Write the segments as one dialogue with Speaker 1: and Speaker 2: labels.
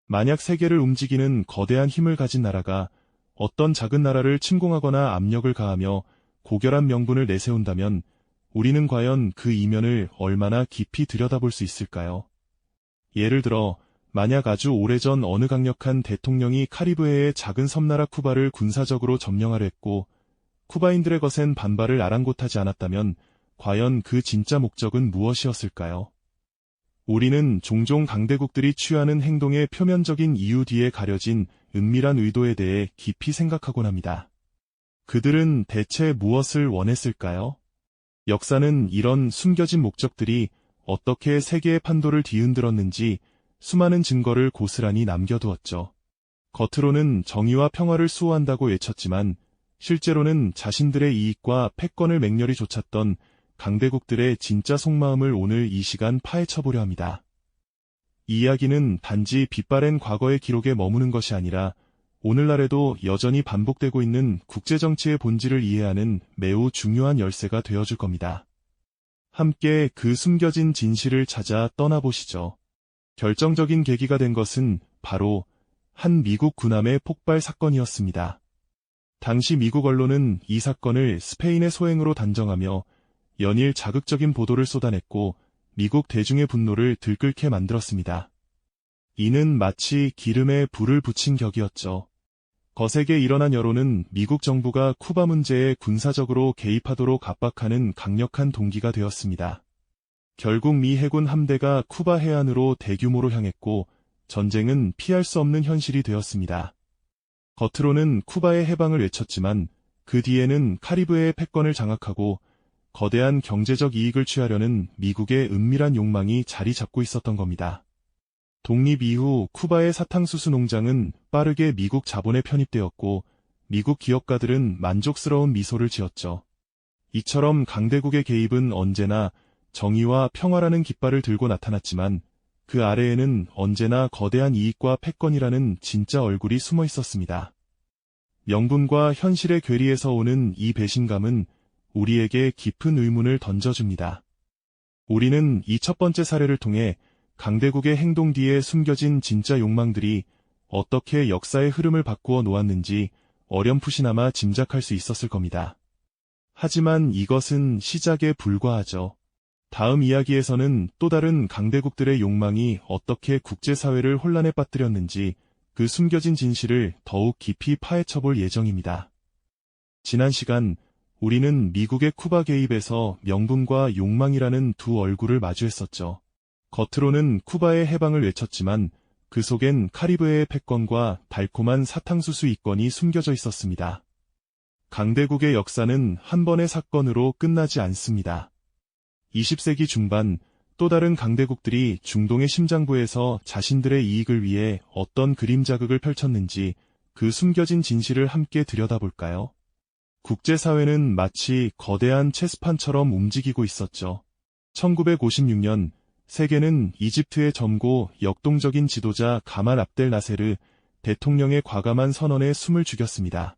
Speaker 1: 만약 세계를 움직이는 거대한 힘을 가진 나라가 어떤 작은 나라를 침공하거나 압력을 가하며 고결한 명분을 내세운다면 우리는 과연 그 이면을 얼마나 깊이 들여다볼 수 있을까요? 예를 들어, 만약 아주 오래전 어느 강력한 대통령이 카리브해의 작은 섬나라 쿠바를 군사적으로 점령하려 했고 쿠바인들의 거센 반발을 아랑곳하지 않았다면 과연 그 진짜 목적은 무엇이었을까요? 우리는 종종 강대국들이 취하는 행동의 표면적인 이유 뒤에 가려진 은밀한 의도에 대해 깊이 생각하곤 합니다. 그들은 대체 무엇을 원했을까요? 역사는 이런 숨겨진 목적들이 어떻게 세계의 판도를 뒤흔들었는지 수많은 증거를 고스란히 남겨두었죠. 겉으로는 정의와 평화를 수호한다고 외쳤지만 실제로는 자신들의 이익과 패권을 맹렬히 좇았던 강대국들의 진짜 속마음을 오늘 이 시간 파헤쳐보려 합니다. 이 이야기는 단지 빛바랜 과거의 기록에 머무는 것이 아니라 오늘날에도 여전히 반복되고 있는 국제정치의 본질을 이해하는 매우 중요한 열쇠가 되어줄 겁니다. 함께 그 숨겨진 진실을 찾아 떠나보시죠. 결정적인 계기가 된 것은 바로 한 미국 군함의 폭발 사건이었습니다. 당시 미국 언론은 이 사건을 스페인의 소행으로 단정하며 연일 자극적인 보도를 쏟아냈고 미국 대중의 분노를 들끓게 만들었습니다. 이는 마치 기름에 불을 붙인 격이었죠. 거세게 일어난 여론은 미국 정부가 쿠바 문제에 군사적으로 개입하도록 압박하는 강력한 동기가 되었습니다. 결국 미 해군 함대가 쿠바 해안으로 대규모로 향했고 전쟁은 피할 수 없는 현실이 되었습니다. 겉으로는 쿠바의 해방을 외쳤지만 그 뒤에는 카리브해의 패권을 장악하고 거대한 경제적 이익을 취하려는 미국의 은밀한 욕망이 자리 잡고 있었던 겁니다. 독립 이후 쿠바의 사탕수수 농장은 빠르게 미국 자본에 편입되었고 미국 기업가들은 만족스러운 미소를 지었죠. 이처럼 강대국의 개입은 언제나 정의와 평화라는 깃발을 들고 나타났지만 그 아래에는 언제나 거대한 이익과 패권이라는 진짜 얼굴이 숨어 있었습니다. 명분과 현실의 괴리에서 오는 이 배신감은 우리에게 깊은 의문을 던져줍니다. 우리는 이 첫 번째 사례를 통해 강대국의 행동 뒤에 숨겨진 진짜 욕망들이 어떻게 역사의 흐름을 바꾸어 놓았는지 어렴풋이나마 짐작할 수 있었을 겁니다. 하지만 이것은 시작에 불과하죠. 다음 이야기에서는 또 다른 강대국들의 욕망이 어떻게 국제사회를 혼란에 빠뜨렸는지 그 숨겨진 진실을 더욱 깊이 파헤쳐볼 예정입니다. 지난 시간 우리는 미국의 쿠바 개입에서 명분과 욕망이라는 두 얼굴을 마주했었죠. 겉으로는 쿠바의 해방을 외쳤지만 그 속엔 카리브해의 패권과 달콤한 사탕수수 이권이 숨겨져 있었습니다. 강대국의 역사는 한 번의 사건으로 끝나지 않습니다. 20세기 중반 또 다른 강대국들이 중동의 심장부에서 자신들의 이익을 위해 어떤 그림 자극을 펼쳤는지 그 숨겨진 진실을 함께 들여다볼까요? 국제사회는 마치 거대한 체스판처럼 움직이고 있었죠. 1956년 세계는 이집트의 점고 역동적인 지도자 가말 압델 나세르 대통령의 과감한 선언에 숨을 죽였습니다.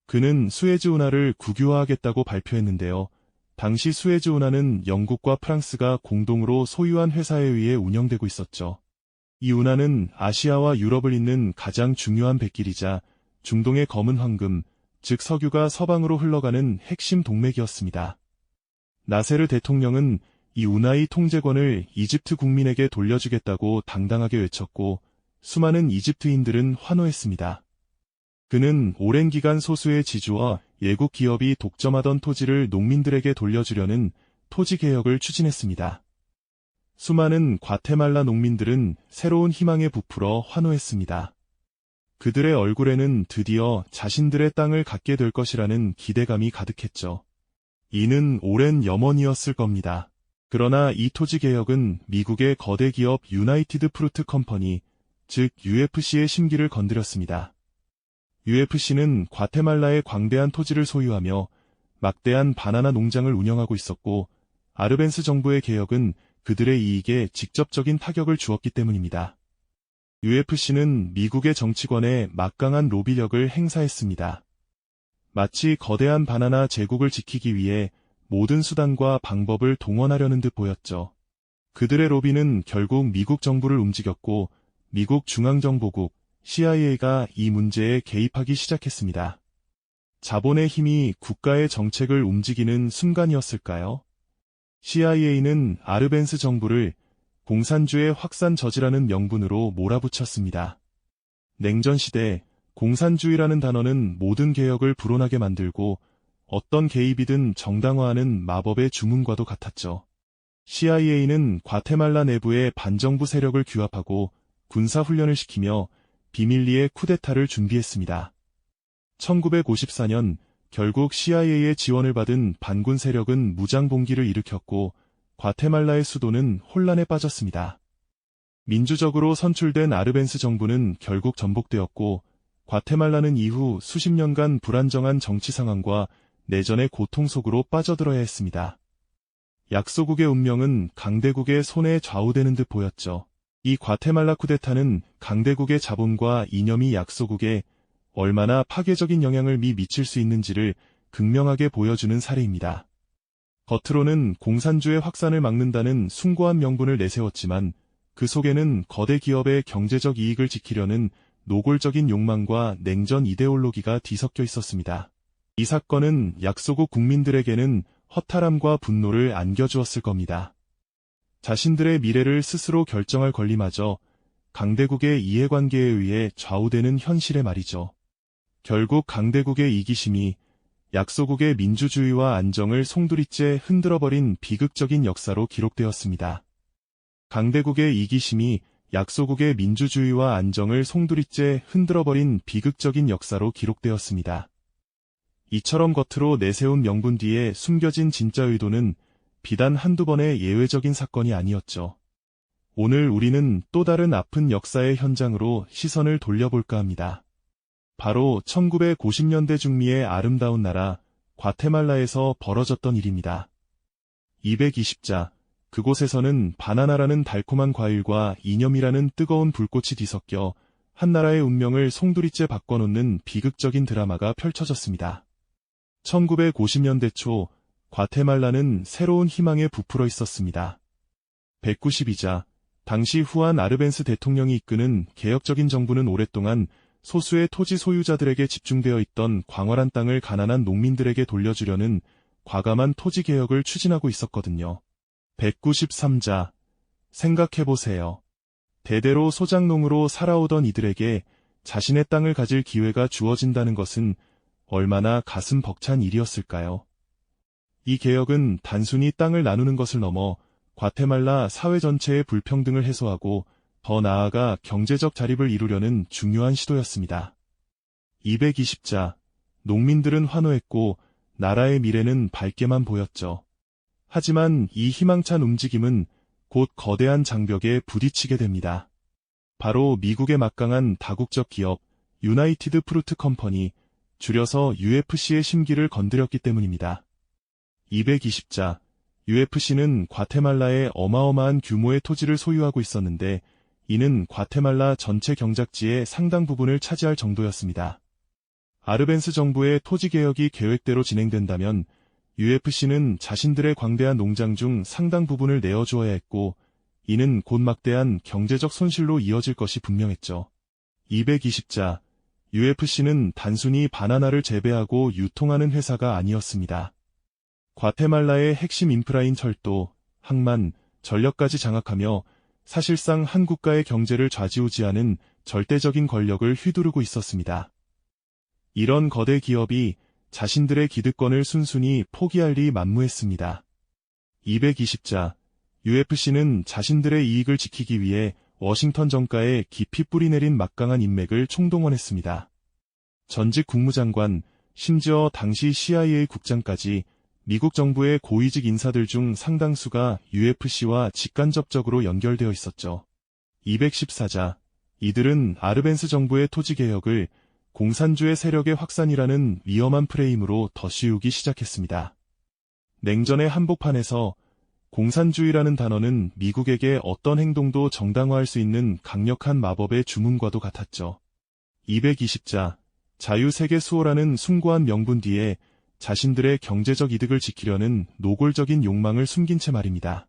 Speaker 1: 그는 수에즈 운하를 국유화하겠다고 발표했는데요. 당시 수에즈 운하는 영국과 프랑스가 공동으로 소유한 회사에 의해 운영되고 있었죠. 이 운하는 아시아와 유럽을 잇는 가장 중요한 뱃길이자 중동의 검은 황금, 즉 석유가 서방으로 흘러가는 핵심 동맥이었습니다. 나세르 대통령은 이 운하의 통제권을 이집트 국민에게 돌려주겠다고 당당하게 외쳤고 수많은 이집트인들은 환호했습니다. 그는 오랜 기간 소수의 지주와 예국 기업이 독점하던 토지를 농민들에게 돌려주려는 토지개혁을 추진했습니다. 수많은 과테말라 농민들은 새로운 희망에 부풀어 환호했습니다. 그들의 얼굴에는 드디어 자신들의 땅을 갖게 될 것이라는 기대감이 가득했죠. 이는 오랜 염원이었을 겁니다. 그러나 이 토지개혁은 미국의 거대 기업 유나이티드 프루트 컴퍼니, 즉 UFC의 심기를 건드렸습니다. UFC는 과테말라의 광대한 토지를 소유하며 막대한 바나나 농장을 운영하고 있었고 아르벤스 정부의 개혁은 그들의 이익에 직접적인 타격을 주었기 때문입니다. UFC는 미국의 정치권에 막강한 로비력을 행사했습니다. 마치 거대한 바나나 제국을 지키기 위해 모든 수단과 방법을 동원하려는 듯 보였죠. 그들의 로비는 결국 미국 정부를 움직였고 미국 중앙정보국 CIA가 이 문제에 개입하기 시작했습니다. 자본의 힘이 국가의 정책을 움직이는 순간이었을까요? CIA는 아르벤스 정부를 공산주의 확산 저지라는 명분으로 몰아붙였습니다. 냉전 시대 공산주의라는 단어는 모든 개혁을 불온하게 만들고 어떤 개입이든 정당화하는 마법의 주문과도 같았죠. CIA는 과테말라 내부의 반정부 세력을 규합하고 군사훈련을 시키며 비밀리에 쿠데타를 준비했습니다. 1954년 결국 CIA의 지원을 받은 반군 세력은 무장봉기를 일으켰고 과테말라의 수도는 혼란에 빠졌습니다. 민주적으로 선출된 아르벤스 정부는 결국 전복되었고 과테말라는 이후 수십 년간 불안정한 정치 상황과 내전의 고통 속으로 빠져들어야 했습니다. 약소국의 운명은 강대국의 손에 좌우되는 듯 보였죠. 이 과테말라 쿠데타는 강대국의 자본과 이념이 약소국에 얼마나 파괴적인 영향을 미칠 수 있는지를 극명하게 보여주는 사례입니다. 겉으로는 공산주의 확산을 막는다는 숭고한 명분을 내세웠지만 그 속에는 거대 기업의 경제적 이익을 지키려는 노골적인 욕망과 냉전 이데올로기가 뒤섞여 있었습니다. 이 사건은 약소국 국민들에게는 허탈함과 분노를 안겨주었을 겁니다. 자신들의 미래를 스스로 결정할 권리마저 강대국의 이해관계에 의해 좌우되는 현실에 말이죠. 결국 강대국의 이기심이 약소국의 민주주의와 안정을 송두리째 흔들어버린 비극적인 역사로 기록되었습니다. 강대국의 이기심이 약소국의 민주주의와 안정을 송두리째 흔들어버린 비극적인 역사로 기록되었습니다. 이처럼 겉으로 내세운 명분 뒤에 숨겨진 진짜 의도는 비단 한두 번의 예외적인 사건이 아니었죠. 오늘 우리는 또 다른 아픈 역사의 현장으로 시선을 돌려볼까 합니다. 바로 1950년대 중미의 아름다운 나라 과테말라에서 벌어졌던 일입니다. 220자, 그곳에서는 바나나라는 달콤한 과일과 이념이라는 뜨거운 불꽃이 뒤섞여 한 나라의 운명을 송두리째 바꿔놓는 비극적인 드라마가 펼쳐졌습니다. 1950년대 초 과테말라는 새로운 희망에 부풀어 있었습니다. 192자, 당시 후안 아르벤스 대통령이 이끄는 개혁적인 정부는 오랫동안 소수의 토지 소유자들에게 집중되어 있던 광활한 땅을 가난한 농민들에게 돌려주려는 과감한 토지 개혁을 추진하고 있었거든요. 193자, 생각해보세요. 대대로 소작농으로 살아오던 이들에게 자신의 땅을 가질 기회가 주어진다는 것은 얼마나 가슴 벅찬 일이었을까요? 이 개혁은 단순히 땅을 나누는 것을 넘어 과테말라 사회 전체의 불평등을 해소하고 더 나아가 경제적 자립을 이루려는 중요한 시도였습니다. 220자, 농민들은 환호했고 나라의 미래는 밝게만 보였죠. 하지만 이 희망찬 움직임은 곧 거대한 장벽에 부딪히게 됩니다. 바로 미국의 막강한 다국적 기업 유나이티드 프루트 컴퍼니, 줄여서 UFC의 심기를 건드렸기 때문입니다. 220자, UFC는 과테말라에 어마어마한 규모의 토지를 소유하고 있었는데 이는 과테말라 전체 경작지의 상당 부분을 차지할 정도였습니다. 아르벤스 정부의 토지 개혁이 계획대로 진행된다면 UFC는 자신들의 광대한 농장 중 상당 부분을 내어주어야 했고 이는 곧 막대한 경제적 손실로 이어질 것이 분명했죠. 220자, UFC는 단순히 바나나를 재배하고 유통하는 회사가 아니었습니다. 과테말라의 핵심 인프라인 철도, 항만, 전력까지 장악하며 사실상 한 국가의 경제를 좌지우지하는 절대적인 권력을 휘두르고 있었습니다. 이런 거대 기업이 자신들의 기득권을 순순히 포기할 리 만무했습니다. 220자, UFC는 자신들의 이익을 지키기 위해 워싱턴 정가에 깊이 뿌리내린 막강한 인맥을 총동원했습니다. 전직 국무장관, 심지어 당시 CIA 국장까지 미국 정부의 고위직 인사들 중 상당수가 UFC와 직간접적으로 연결되어 있었죠. 214자, 이들은 아르벤스 정부의 토지 개혁을 공산주의 세력의 확산이라는 위험한 프레임으로 덧씌우기 시작했습니다. 냉전의 한복판에서 공산주의라는 단어는 미국에게 어떤 행동도 정당화할 수 있는 강력한 마법의 주문과도 같았죠. 220자, 자유세계 수호라는 숭고한 명분 뒤에 자신들의 경제적 이득을 지키려는 노골적인 욕망을 숨긴 채 말입니다.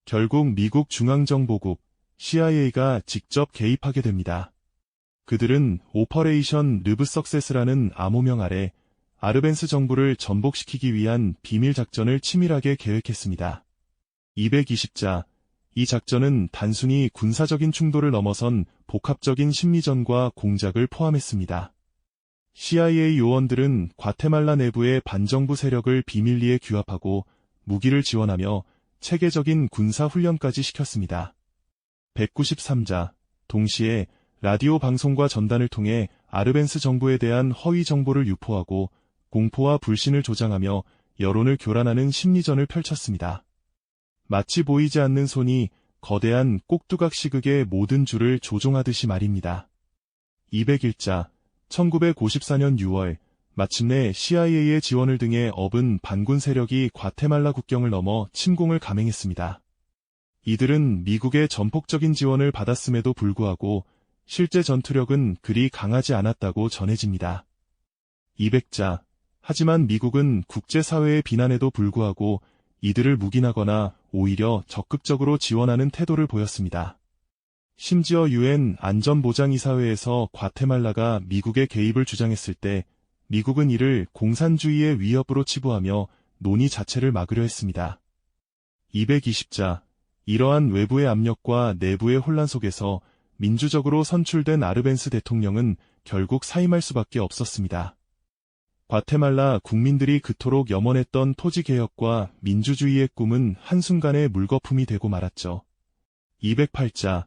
Speaker 1: 결국 미국 중앙정보국 CIA가 직접 개입하게 됩니다. 그들은 오퍼레이션 르브 석세스라는 암호명 아래 아르벤스 정부를 전복시키기 위한 비밀 작전을 치밀하게 계획했습니다. 220자, 이 작전은 단순히 군사적인 충돌을 넘어선 복합적인 심리전과 공작을 포함했습니다. CIA 요원들은 과테말라 내부의 반정부 세력을 비밀리에 규합하고 무기를 지원하며 체계적인 군사 훈련까지 시켰습니다. 193자, 동시에 라디오 방송과 전단을 통해 아르벤스 정부에 대한 허위 정보를 유포하고 공포와 불신을 조장하며 여론을 교란하는 심리전을 펼쳤습니다. 마치 보이지 않는 손이 거대한 꼭두각 시극의 모든 줄을 조종하듯이 말입니다. 201자, 1954년 6월, 마침내 CIA의 지원을 등에 업은 반군 세력이 과테말라 국경을 넘어 침공을 감행했습니다. 이들은 미국의 전폭적인 지원을 받았음에도 불구하고 실제 전투력은 그리 강하지 않았다고 전해집니다. 200자, 하지만 미국은 국제사회의 비난에도 불구하고 이들을 묵인하거나 오히려 적극적으로 지원하는 태도를 보였습니다. 심지어 UN 안전보장이사회에서 과테말라가 미국의 개입을 주장했을 때 미국은 이를 공산주의의 위협으로 치부하며 논의 자체를 막으려 했습니다. 220자, 이러한 외부의 압력과 내부의 혼란 속에서 민주적으로 선출된 아르벤스 대통령은 결국 사임할 수밖에 없었습니다. 과테말라 국민들이 그토록 염원했던 토지개혁과 민주주의의 꿈은 한순간에 물거품이 되고 말았죠. 208자,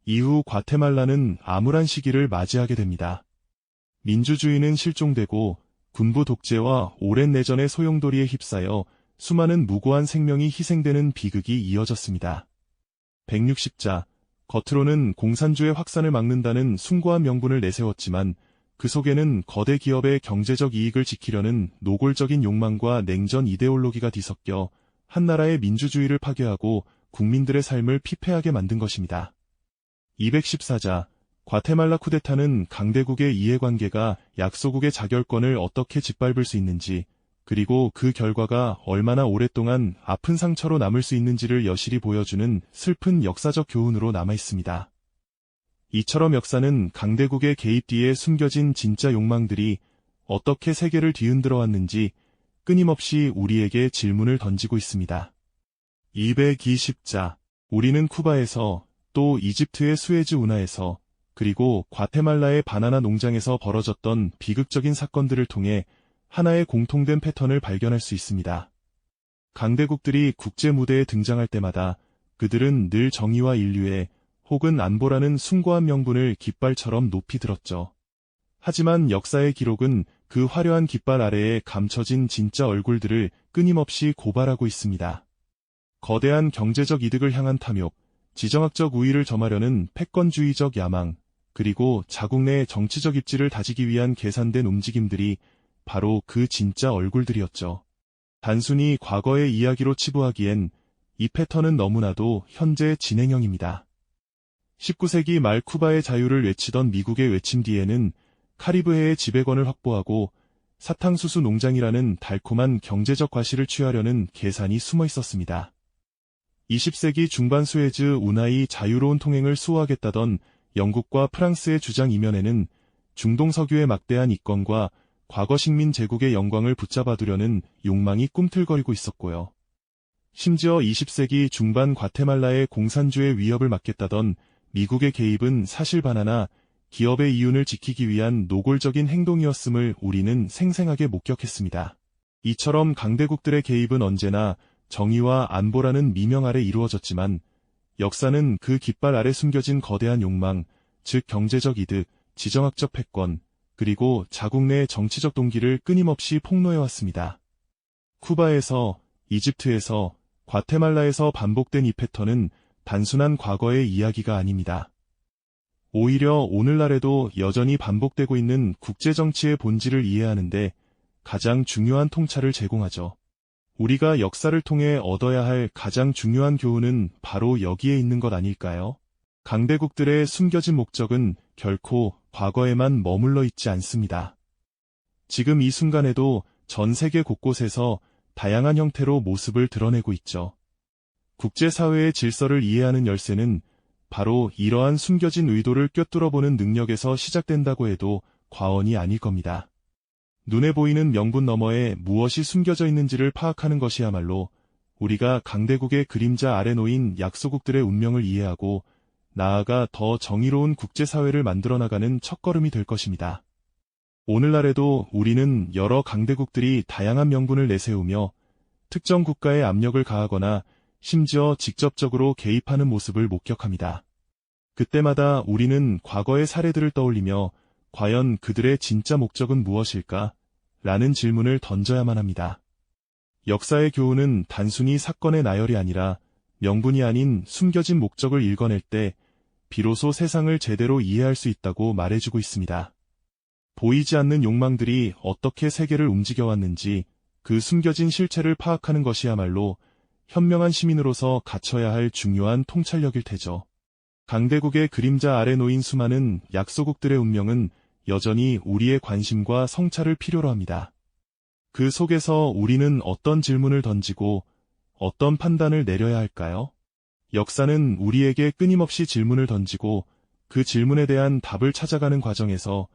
Speaker 1: 이후 과테말라는 암울한 시기를 맞이하게 됩니다. 민주주의는 실종되고 군부 독재와 오랜 내전의 소용돌이에 휩싸여 수많은 무고한 생명이 희생되는 비극이 이어졌습니다. 160자, 겉으로는 공산주의 확산을 막는다는 숭고한 명분을 내세웠지만 그 속에는 거대 기업의 경제적 이익을 지키려는 노골적인 욕망과 냉전 이데올로기가 뒤섞여 한 나라의 민주주의를 파괴하고 국민들의 삶을 피폐하게 만든 것입니다. 214자, 과테말라 쿠데타는 강대국의 이해관계가 약소국의 자결권을 어떻게 짓밟을 수 있는지, 그리고 그 결과가 얼마나 오랫동안 아픈 상처로 남을 수 있는지를 여실히 보여주는 슬픈 역사적 교훈으로 남아있습니다. 이처럼 역사는 강대국의 개입 뒤에 숨겨진 진짜 욕망들이 어떻게 세계를 뒤흔들어 왔는지 끊임없이 우리에게 질문을 던지고 있습니다. 220자, 우리는 쿠바에서, 또 이집트의 수에즈 운하에서, 그리고 과테말라의 바나나 농장에서 벌어졌던 비극적인 사건들을 통해 하나의 공통된 패턴을 발견할 수 있습니다. 강대국들이 국제 무대에 등장할 때마다 그들은 늘 정의와 인류의 혹은 안보라는 숭고한 명분을 깃발처럼 높이 들었죠. 하지만 역사의 기록은 그 화려한 깃발 아래에 감춰진 진짜 얼굴들을 끊임없이 고발하고 있습니다. 거대한 경제적 이득을 향한 탐욕, 지정학적 우위를 점하려는 패권주의적 야망, 그리고 자국 내 정치적 입지를 다지기 위한 계산된 움직임들이 바로 그 진짜 얼굴들이었죠. 단순히 과거의 이야기로 치부하기엔 이 패턴은 너무나도 현재 진행형입니다. 19세기 말 쿠바의 자유를 외치던 미국의 외침 뒤에는 카리브해의 지배권을 확보하고 사탕수수 농장이라는 달콤한 경제적 과실을 취하려는 계산이 숨어 있었습니다. 20세기 중반 수에즈 운하의 자유로운 통행을 수호하겠다던 영국과 프랑스의 주장 이면에는 중동 석유의 막대한 이권과 과거 식민 제국의 영광을 붙잡아두려는 욕망이 꿈틀거리고 있었고요. 심지어 20세기 중반 과테말라의 공산주의 위협을 막겠다던 미국의 개입은 사실 바나나 기업의 이윤을 지키기 위한 노골적인 행동이었음을 우리는 생생하게 목격했습니다. 이처럼 강대국들의 개입은 언제나 정의와 안보라는 미명 아래 이루어졌지만 역사는 그 깃발 아래 숨겨진 거대한 욕망, 즉 경제적 이득, 지정학적 패권, 그리고 자국 내 정치적 동기를 끊임없이 폭로해왔습니다. 쿠바에서, 이집트에서, 과테말라에서 반복된 이 패턴은 단순한 과거의 이야기가 아닙니다. 오히려 오늘날에도 여전히 반복되고 있는 국제정치의 본질을 이해하는데 가장 중요한 통찰을 제공하죠. 우리가 역사를 통해 얻어야 할 가장 중요한 교훈은 바로 여기에 있는 것 아닐까요? 강대국들의 숨겨진 목적은 결코 과거에만 머물러 있지 않습니다. 지금 이 순간에도 전 세계 곳곳에서 다양한 형태로 모습을 드러내고 있죠. 국제사회의 질서를 이해하는 열쇠는 바로 이러한 숨겨진 의도를 꿰뚫어보는 능력에서 시작된다고 해도 과언이 아닐 겁니다. 눈에 보이는 명분 너머에 무엇이 숨겨져 있는지를 파악하는 것이야말로 우리가 강대국의 그림자 아래 놓인 약소국들의 운명을 이해하고 나아가 더 정의로운 국제사회를 만들어 나가는 첫걸음이 될 것입니다. 오늘날에도 우리는 여러 강대국들이 다양한 명분을 내세우며 특정 국가에 압력을 가하거나 심지어 직접적으로 개입하는 모습을 목격합니다. 그때마다 우리는 과거의 사례들을 떠올리며 과연 그들의 진짜 목적은 무엇일까? 라는 질문을 던져야만 합니다. 역사의 교훈은 단순히 사건의 나열이 아니라 명분이 아닌 숨겨진 목적을 읽어낼 때 비로소 세상을 제대로 이해할 수 있다고 말해주고 있습니다. 보이지 않는 욕망들이 어떻게 세계를 움직여왔는지 그 숨겨진 실체를 파악하는 것이야말로 현명한 시민으로서 갖춰야 할 중요한 통찰력일 테죠. 강대국의 그림자 아래 놓인 수많은 약소국들의 운명은 여전히 우리의 관심과 성찰을 필요로 합니다. 그 속에서 우리는 어떤 질문을 던지고 어떤 판단을 내려야 할까요? 역사는 우리에게 끊임없이 질문을 던지고 그 질문에 대한 답을 찾아가는 과정에서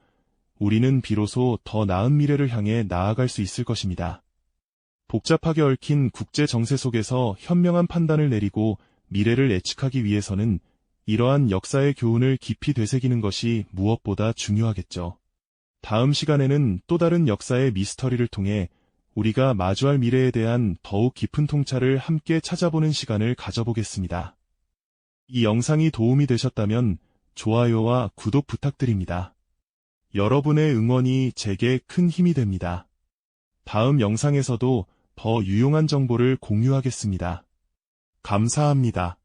Speaker 1: 우리는 비로소 더 나은 미래를 향해 나아갈 수 있을 것입니다. 복잡하게 얽힌 국제 정세 속에서 현명한 판단을 내리고 미래를 예측하기 위해서는 이러한 역사의 교훈을 깊이 되새기는 것이 무엇보다 중요하겠죠. 다음 시간에는 또 다른 역사의 미스터리를 통해 우리가 마주할 미래에 대한 더욱 깊은 통찰을 함께 찾아보는 시간을 가져보겠습니다. 이 영상이 도움이 되셨다면 좋아요와 구독 부탁드립니다. 여러분의 응원이 제게 큰 힘이 됩니다. 다음 영상에서도 더 유용한 정보를 공유하겠습니다. 감사합니다.